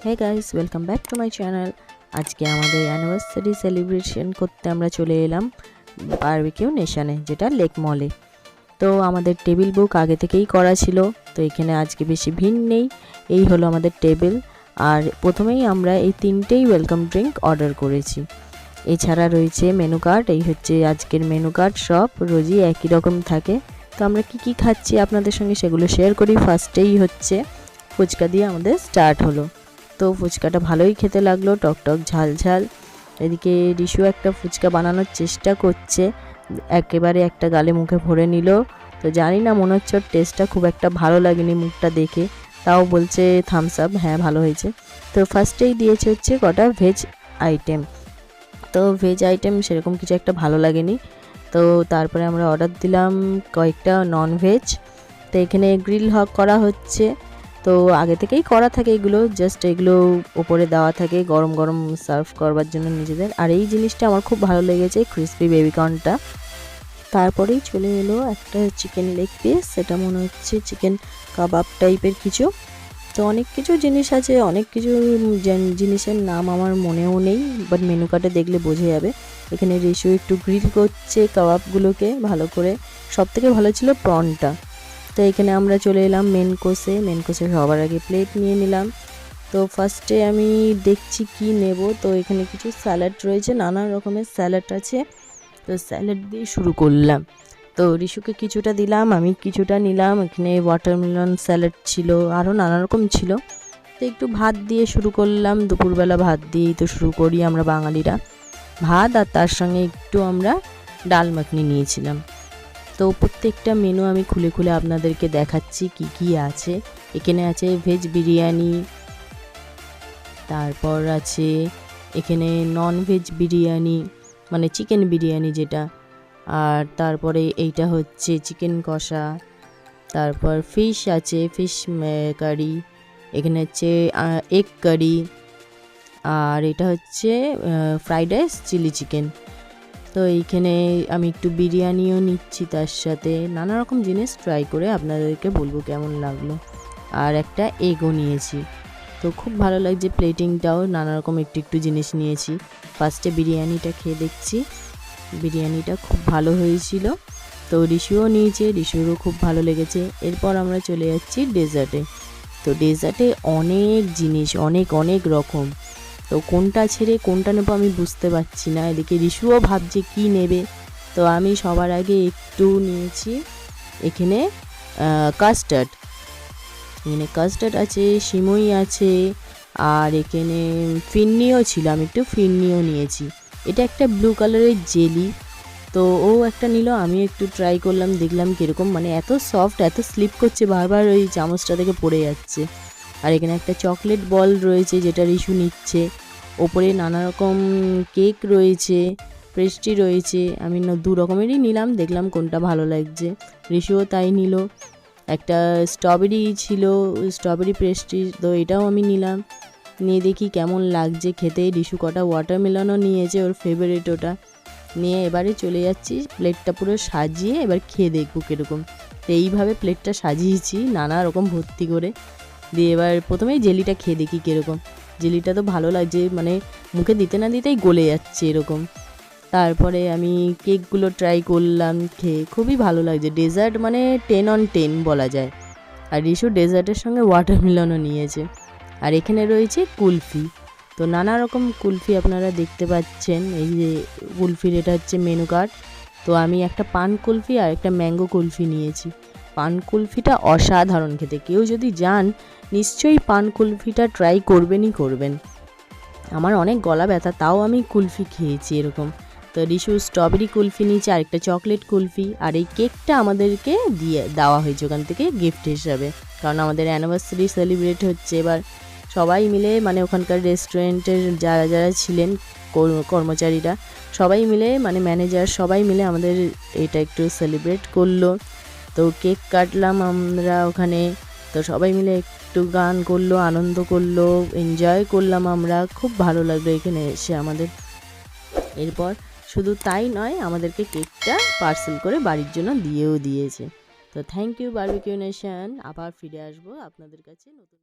Hey guys welcome back to my channel. आज के हमारे एनिवर्सरी सेलिब्रेशन करते আমরা চলে এলাম বারবিকিউ নেশনে, যেটা লেক মলে। তো আমাদের টেবিল বুক আগে থেকেই করা ছিল, তো এখানে আজকে বেশি ভিড় নেই। এই হলো আমাদের টেবিল। আর প্রথমেই আমরা এই তিনটেই ওয়েলকাম ড্রিঙ্ক অর্ডার করেছি। এছাড়া রয়েছে মেনু কার্ড। এই হচ্ছে আজকের মেনু কার্ড। সব রোজই একই রকম থাকে। তো আমরা কি খাচ্ছি আপনাদের সঙ্গে সেগুলো শেয়ার করি। ফার্স্টেই হচ্ছে ফুচকা দিয়ে আমাদের স্টার্ট হলো। তো ফুচকাটা ভালোই খেতে লাগলো, টকটক ঝাল ঝাল। এদিকে রিশু একটা ফুচকা বানানোর চেষ্টা করছে, একেবারে একটা গালে মুখে ভরে নিল। তো জানি না, মনে হচ্ছে ওর টেস্টটা খুব একটা ভালো লাগেনি মুখটা দেখে, তাও বলছে থামস আপ, হ্যাঁ ভালো হয়েছে। তো ফার্স্টেই দিয়েছে হচ্ছে কটা ভেজ আইটেম। তো ভেজ আইটেম সেরকম কিছু একটা ভালো লাগেনি। তো তারপরে আমরা অর্ডার দিলাম কয়েকটা নন ভেজ। তো এখানে গ্রিল হক করা হচ্ছে। তো আগে থেকেই করা থাকে এগুলো, জাস্ট এগুলো ওপরে দেওয়া থাকে গরম গরম সার্ভ করবার জন্য নিজেদের। আর এই জিনিসটা আমার খুব ভালো লেগেছে, ক্রিসপি বেবিকর্নটা। তারপরেই চলে এলো একটা চিকেন লেগ পিস, সেটা মনে হচ্ছে চিকেন কাবাব টাইপের কিছু। তো অনেক কিছু জিনিস আছে, অনেক কিছু জিনিসের নাম আমার মনেও নেই, বাট মেনু কার্ডে দেখলে বোঝা যাবে। এখানে রেশু একটু গ্রিল করছে কাবাবগুলোকে ভালো করে। সবথেকে ভালো ছিল প্রনটা। তো এখানে আমরা চলে এলাম মেন কোর্সে সবার আগে প্লেট নিয়ে নিলাম। তো ফার্স্টে আমি দেখছি কি নেব। তো এখানে কিছু স্যালাড রয়েছে, নানা রকমের স্যালাড আছে। তো স্যালাড দিয়ে শুরু করলাম। তো রিশুকে কিছুটা দিলাম, আমি কিছুটা নিলাম। এখানে ওয়াটারমেলন স্যালাড ছিল, আরও নানা রকম ছিল। তো একটু ভাত দিয়ে শুরু করলাম। দুপুরবেলা ভাত দিয়েই তো শুরু করি আমরা বাঙালিরা। ভাত আর তার সঙ্গে একটু আমরা ডাল মাখনি নিয়েছিলাম। তো প্রত্যেকটা মেনু আমি খুলে খুলে আপনাদেরকে দেখাচ্ছি কি আছে। এখানে আছে ভেজ বিরিয়ানি, তারপর আছে এখানে নন ভেজ বিরিয়ানি, মানে চিকেন বিরিয়ানি যেটা। আর তারপরে এইটা হচ্ছে চিকেন কষা। তারপর ফিশ আছে, ফিশ কারি। এখানে হচ্ছে এগ কারি। আর এটা হচ্ছে ফ্রাইড রাইস চিলি চিকেন। তো এইখানে আমি একটু বিরিয়ানিও নিচ্ছি, তার সাথে নানা রকম জিনিস ট্রাই করে আপনাদেরকে বলবো কেমন লাগলো। আর একটা এগও নিয়েছি। তো খুব ভালো লাগছে প্লেটিংটাও, নানা রকম একটু জিনিস নিয়েছি। ফার্স্টে বিরিয়ানিটা খেয়ে দেখছি, বিরিয়ানিটা খুব ভালো হয়েছিল। তো রিশুও নিয়েছে, রিশুরও খুব ভালো লেগেছে। এরপর আমরা চলে যাচ্ছি ডেজার্টে। তো ডেজার্টে অনেক জিনিস, অনেক রকম। তো কোনটা ছেড়ে কোনটা নেবো আমি বুঝতে পারছি না। এদিকে রিশুও ভাবছে কি নেবে। তো আমি সবার আগে একটু নিয়েছি এখানে কাস্টার্ড। এখানে কাস্টার্ড আছে, সিমই আছে, আর এখানে ফিরনিও ছিল, আমি একটু ফিরনিও নিয়েছি। এটা একটা ব্লু কালারের জেলি। তো ও একটা নিল, আমি একটু ট্রাই করলাম, দেখলাম কীরকম, মানে এত সফট, এত স্লিপ করছে, বারবার ওই চামচটা থেকে পড়ে যাচ্ছে। আর এখানে একটা চকলেট বল রয়েছে যেটা রিশু নিচ্ছে। ওপরে নানা রকম কেক রয়েছে, পেস্ট্রি রয়েছে। আমি দু রকমেরই নিলাম, দেখলাম কোনটা ভালো লাগছে। রিশুও তাই নিল। একটা স্ট্রবেরি ছিল, স্ট্রবেরি পেস্ট্রি, তো এটাও আমি নিলাম। নিয়ে দেখি কেমন লাগছে খেতে। রিশু কটা ওয়াটারমেলনও নিয়েছে, ওর ফেভারিট ওটা নিয়ে। এবারে চলে যাচ্ছি প্লেটটা পুরো সাজিয়ে, এবার খেয়ে দেখবো কীরকম। তো এইভাবে প্লেটটা সাজিয়েছি নানা রকম ভর্তি করে দিয়ে। এবার প্রথমেই জেলিটা খেয়ে দেখি কীরকম। জেলিটা তো ভালো লাগছে, মানে মুখে দিতে না দিতেই গলে যাচ্ছে এরকম। তারপরে আমি কেকগুলো ট্রাই করলাম, খেয়ে খুবই ভালো লাগছে। ডেজার্ট মানে 10 on 10 বলা যায়। আর রিশু ডেজার্টের সঙ্গে ওয়াটারমেলনও নিয়েছে। আর এখানে রয়েছে কুলফি। তো নানা রকম কুলফি আপনারা দেখতে পাচ্ছেন। এই যে কুলফির এটা হচ্ছে মেনু কার্ড। তো আমি একটা পান কুলফি আর একটা ম্যাঙ্গো কুলফি নিয়েছি। পান কুলফিটা অসাধারণ খেতে, কেউ যদি যান নিশ্চয়ই পান কুলফিটা ট্রাই করবেন। আমার অনেক গলা ব্যথা, তাও আমি কুলফি খেয়েছি এরকম। তো রিশু স্ট্রবেরি কুলফি নিয়েছে, আর একটা চকলেট কুলফি। আর এই কেকটা আমাদেরকে দেওয়া হয়েছে ওখান থেকে গিফট হিসাবে, কারণ আমাদের অ্যানিভার্সারি সেলিব্রেট হচ্ছে। এবার সবাই মিলে, মানে ওখানকার রেস্টুরেন্টের যারা ছিলেন কর্মচারীরা, সবাই মিলে, মানে ম্যানেজার, সবাই মিলে আমাদের এটা একটু সেলিব্রেট করলো। তো কেক কাটলাম আমরা ওখানে। তো সবাই মিলে একটু গান করলো, আনন্দ করলো, এনজয় করলাম আমরা। খুব ভালো লাগলো এখানে এসে আমাদের। এরপর শুধু তাই নয়, আমাদেরকে কেকটা পার্সেল করে বাড়ির জন্য দিয়েও দিয়েছে। তো থ্যাংক ইউ বারবিকিউ নেশন। আবার ফিরে আসবো আপনাদের কাছে নতুন